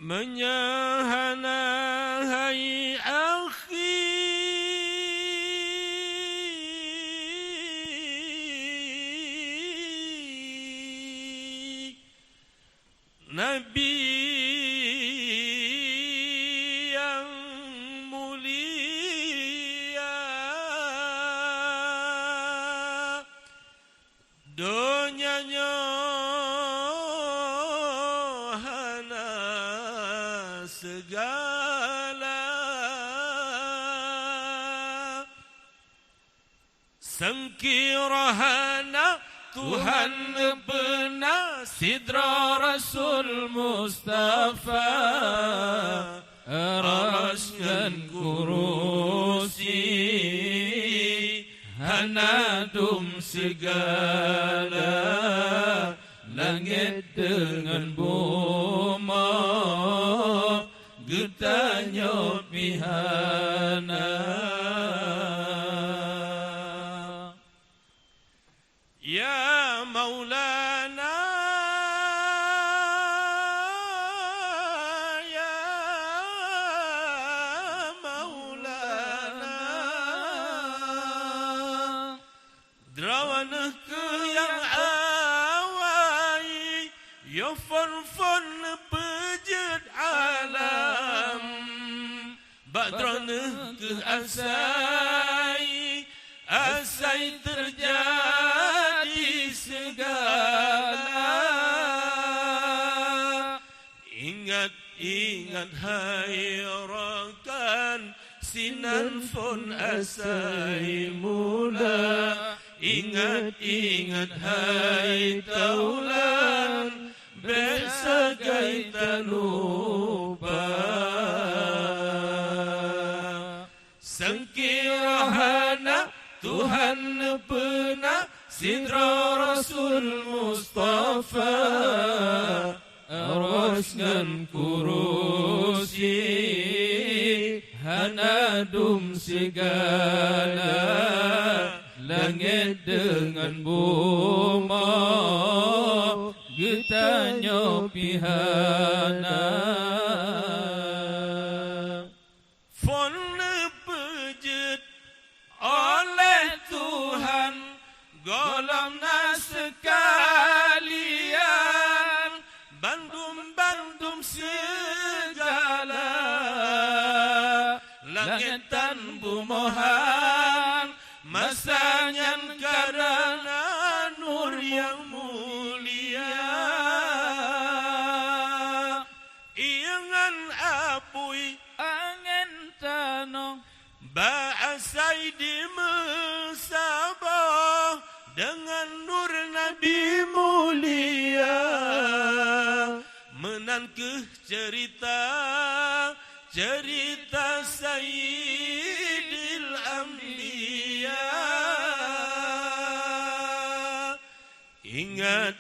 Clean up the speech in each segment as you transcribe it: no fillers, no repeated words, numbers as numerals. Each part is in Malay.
menyahana hai akhi Nabi yang mulia donyanya hana segala sengkirahana Tuhan benar sidra Rasul Mustafa aras dan kurusi hanadum segala langit dengan bumi getanya pihana Ya Maulana Ya Maulana Drawanah ke yang awai Ya fon bejed alam Badranah ke asai terjadi segala Ingat hai rakan sinan fon asai mula Ingat hai taulan besagai tak lupa Sengkirahana Tuhan pernah sidra Rasul Mustafa aras dan kurusi hanadum segala langit dengan bumi getanya pihana fon bejet oleh Tuhan golongan sekalian bandum segala langitan bumohan masanya karena nur yang mulia ingan apui angin tanong Ba'asai di Mesabah dengan nur Nabi mulia menangkeh cerita Sayyidil Anbiya Ingat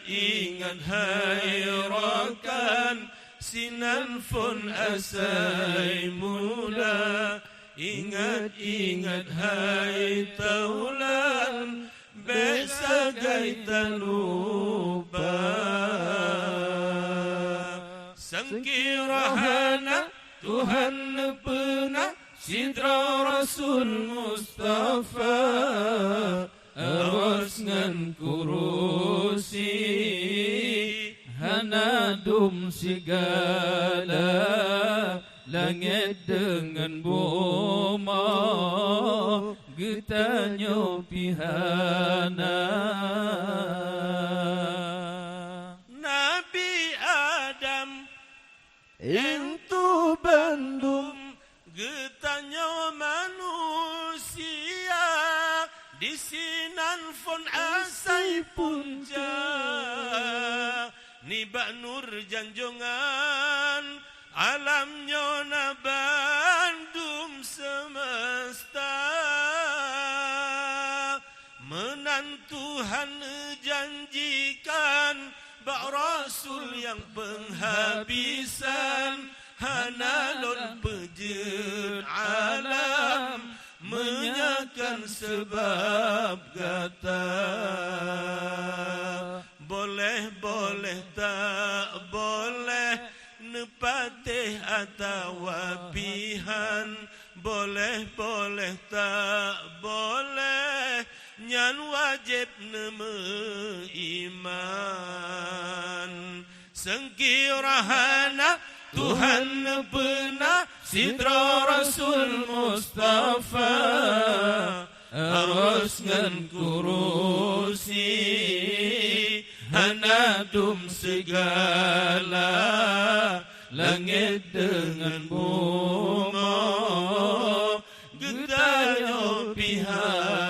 hai rakan sinan fon asai mula Ingat hai taulan besagai tak lupa Sengkirahana Tuhan pernah sidra Rasul Mustafa aras dengan kurusi hanadum segala langit dengan bumi getanya pihana Nabi Adam itu bandung getanya manusia di sinan fon asai punca nibak nur janjongan alamnya na bandum semesta menantuhan janjikan bak Rasul yang penghabisan hanalon pejun alam menyakan sebab kata boleh tak boleh patih atau pihan, boleh-boleh tak boleh, nyan wajib neme iman. Sengkirahana Tuhan pernah sidra Rasul Mustafa, harus ngan kurusi hanadum segala, langit dengan bunga, gedanya pihak